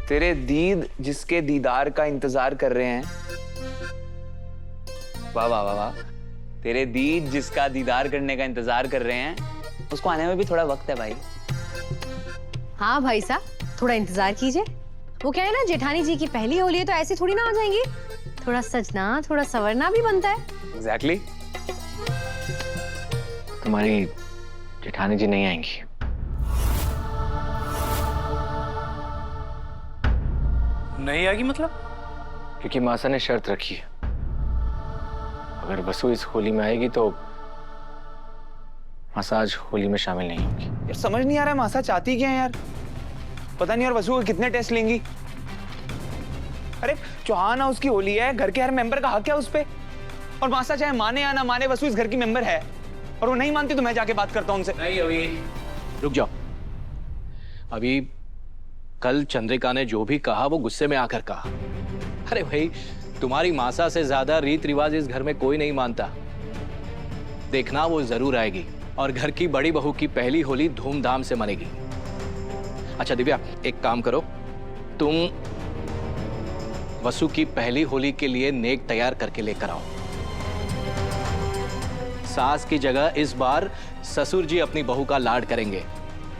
तेरे दीद जिसके दीदार का इंतजार कर रहे हैं। वाह वाह वाह वाह। तेरे दीद जिसका दीदार करने का इंतजार कर रहे हैं, उसको आने में भी थोड़ा वक्त है भाई। हाँ भाई साहब, थोड़ा इंतजार कीजिए। वो क्या है ना, जेठानी जी की पहली होली है तो ऐसी थोड़ी ना आ जाएंगी। थोड़ा सजना, थोड़ा संवरना भी बनता है। एग्जैक्टली। तुम्हारी जेठानी जी नहीं आएंगी। नहीं आएगी मतलब? क्योंकि मासा ने शर्त रखी है, अगर वसु इस होली में आएगी तो मासा आज होली में शामिल नहीं होगी। यार समझ नहीं आ रहा है मासा चाहती क्या है यार। पता नहीं यार वसु के कितने टेस्ट लेंगी। अरे चौहान है, उसकी होली है, घर के हर मेंबर का हक है उस पे। और मासा चाहे माने या ना माने, वसु इस घर की मेंबर है। और वो नहीं मानती तो मैं जाके बात करता हूँ उनसे। नहीं अभी रुक जाओ। अभी कल चंद्रिका ने जो भी कहा वो गुस्से में आकर कहा। अरे भाई, तुम्हारी मासा से ज्यादा रीत रिवाज इस घर में कोई नहीं मानता। देखना वो जरूर आएगी और घर की बड़ी बहू की पहली होली धूमधाम से मनेगी। अच्छा दिव्या, एक काम करो, तुम वसु की पहली होली के लिए नेक तैयार करके लेकर आओ। सास की जगह इस बार ससुर जी अपनी बहू का लाड करेंगे।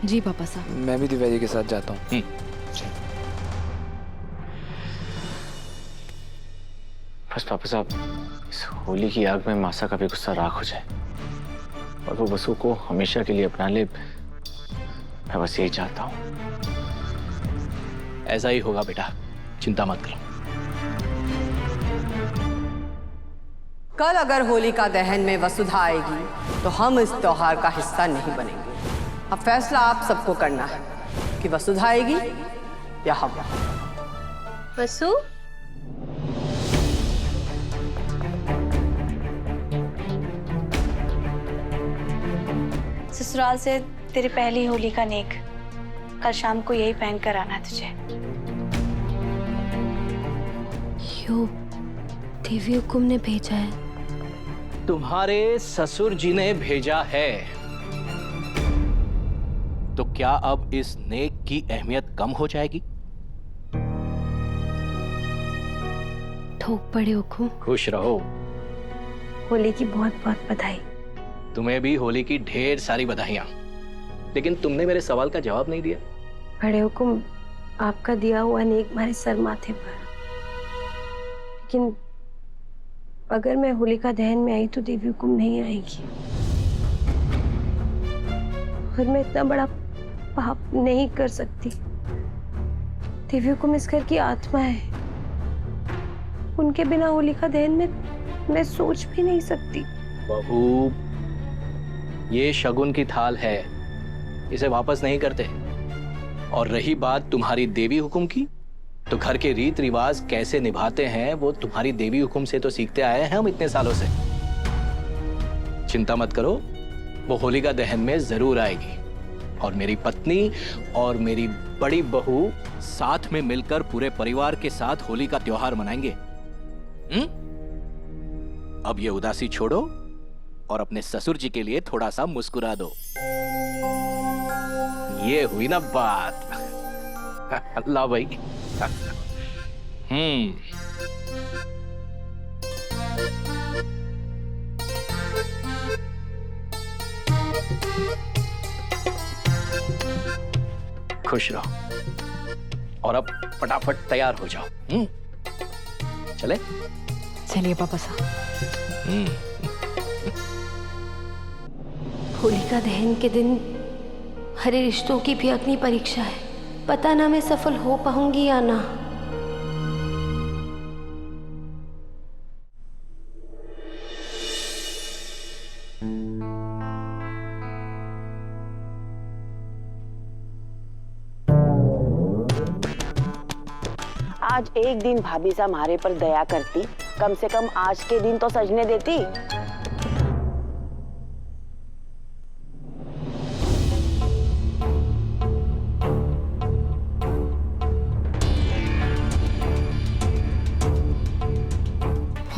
जी पापा साहब। मैं भी दिव्या जी के साथ जाता हूँ। बस पापा साहब, इस होली की आग में मासा का भी गुस्सा राख हो जाए और वो वसु को हमेशा के लिए अपना ले। मैं बस यही चाहता हूँ। ऐसा ही होगा बेटा, चिंता मत करो। कल अगर होलिका दहन में वसुधा आएगी तो हम इस त्योहार का हिस्सा नहीं बनेंगे। अब फैसला आप सबको करना है कि वसुधा आएगी या हम। वसु, ससुराल से तेरी पहली होली का नेक कल शाम को यही पहन कर आना तुझे। यो देवी हुकुम ने भेजा है। तुम्हारे ससुर जी ने भेजा है तो क्या अब इस नेक की अहमियत कम हो जाएगी? ठोक पड़े हुकुम। खुश रहो। होली की बहुत बहुत बधाई। तुम्हें भी होली की ढेर सारी बधाइयां। लेकिन तुमने मेरे सवाल का जवाब नहीं दिया। बड़े हुकुम, आपका दिया हुआ नेक हमारे सर माथे पर। लेकिन अगर मैं होलिका दहन में आई तो देवी हुकुम नहीं आएगी और मैं इतना बड़ा पाप नहीं कर सकती। देवी हुकुम इस घर की आत्मा है, उनके बिना होलिका दहन में मैं सोच भी नहीं सकती। बहू, ये शगुन की थाल है, इसे वापस नहीं करते। और रही बात तुम्हारी देवी हुकुम की, तो घर के रीत रिवाज कैसे निभाते हैं वो तुम्हारी देवी हुकुम से तो सीखते आए हैं हम इतने सालों से। चिंता मत करो, वो होलिका दहन में जरूर आएगी और मेरी पत्नी और मेरी बड़ी बहू साथ में मिलकर पूरे परिवार के साथ होली का त्योहार मनाएंगे। अब ये उदासी छोड़ो और अपने ससुर जी के लिए थोड़ा सा मुस्कुरा दो। ये हुई ना बात। अल्लाह भाई। खुश रहो और अब फटाफट तैयार हो जाओ। चले? चलिए पापा साहब। होलिका दहन के दिन हरे रिश्तों की भी अग्नि परीक्षा है। पता ना मैं सफल हो पाऊंगी या ना। आज एक दिन भाभी साहब हमारे पर दया करती, कम से कम आज के दिन तो सजने देती।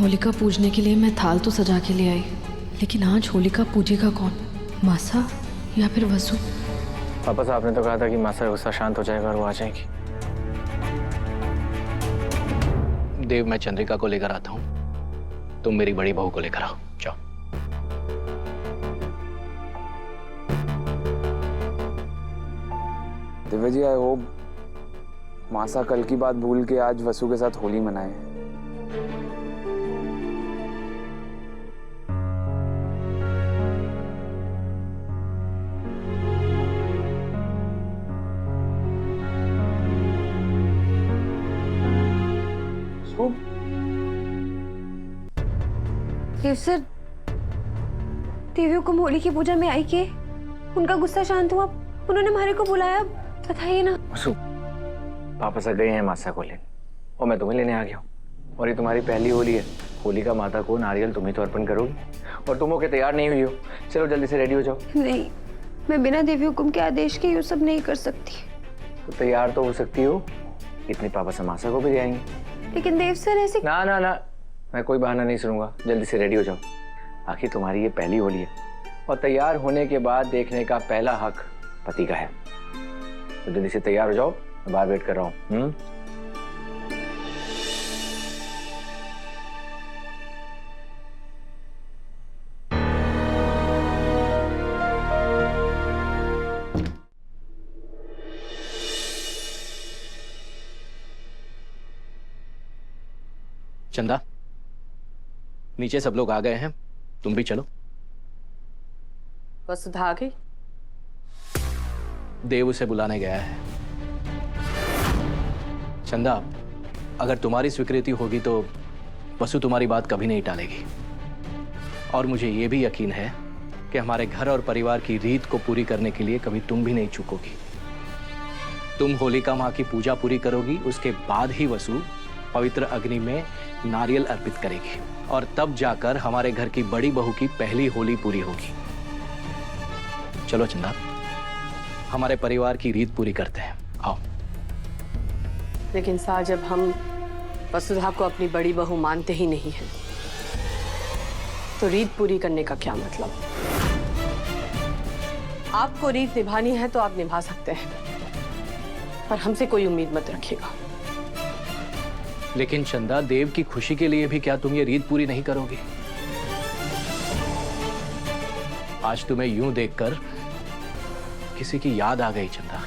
होलिका पूजने के लिए मैं थाल तो सजा के ले आई, लेकिन आज होलिका पूजेगा कौन? मासा या फिर वसु? पापा साहब ने तो कहा था कि मासा का गुस्सा शांत हो जाएगा और वो आ जाएगी। देव, मैं चंद्रिका को लेकर आता हूँ, तुम मेरी बड़ी बहू को लेकर आओ। जाओ। दिव्या जी, आई होप मासा कल की बात भूल के आज वसु के साथ होली मनाए। देव सर, देवी हुकुम होली की पूजा में आई के उनका गुस्सा शांत हुआ, उन्होंने हमारे को बुलाया, बताइए ना। वसु, पापा से गए हैं मासा को लेने और मैं तुम्हें लेने आ गया हूँ। और ये तुम्हारी पहली होली है। होली का माता को नारियल तुम ही तो अर्पण करोगी और तुम होके तैयार नहीं हुई हो। चलो जल्दी से रेडी हो जाओ। नहीं, मैं बिना देवी हुकुम के आदेश के ये सब नहीं कर सकती। तो तैयार तो हो सकती हो, इतनी पापा से मासा को भी ले आएंगे। लेकिन देव सर ऐसे ना ना ना, मैं कोई बहाना नहीं सुनूंगा। जल्दी से रेडी हो जाओ, आखिर तुम्हारी ये पहली होली है और तैयार होने के बाद देखने का पहला हक पति का है। तो जल्दी से तैयार हो जाओ, मैं बाहर वेट कर रहा हूँ। चंदा, नीचे सब लोग आ गए हैं, तुम भी चलो। वसुधा आ गई? देव उसे बुलाने गया है। चंदा, अगर तुम्हारी स्वीकृति होगी तो वसु तुम्हारी बात कभी नहीं टालेगी। और मुझे यह भी यकीन है कि हमारे घर और परिवार की रीत को पूरी करने के लिए कभी तुम भी नहीं चूकोगी। तुम होलिका माँ की पूजा पूरी करोगी, उसके बाद ही वसु पवित्र अग्नि में नारियल अर्पित करेगी और तब जाकर हमारे घर की बड़ी बहू की पहली होली पूरी होगी। चलो चंदा, हमारे परिवार की रीत पूरी करते हैं, आओ। लेकिन सार, जब हम वसुधा को अपनी बड़ी बहू मानते ही नहीं हैं, तो रीत पूरी करने का क्या मतलब? आपको रीत निभानी है तो आप निभा सकते हैं, पर हमसे कोई उम्मीद मत रखिएगा। लेकिन चंदा, देव की खुशी के लिए भी क्या तुम ये रीत पूरी नहीं करोगे? आज तुम्हें यूं देखकर किसी की याद आ गई चंदा।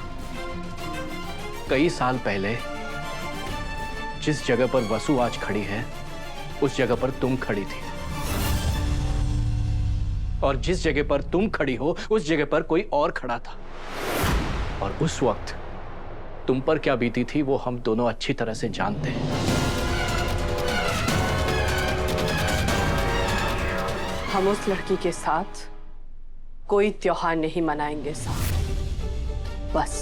कई साल पहले जिस जगह पर वसु आज खड़ी है, उस जगह पर तुम खड़ी थी, और जिस जगह पर तुम खड़ी हो उस जगह पर कोई और खड़ा था। और उस वक्त तुम पर क्या बीती थी वो हम दोनों अच्छी तरह से जानते हैं। हम उस लड़की के साथ कोई त्योहार नहीं मनाएंगे साहब, बस।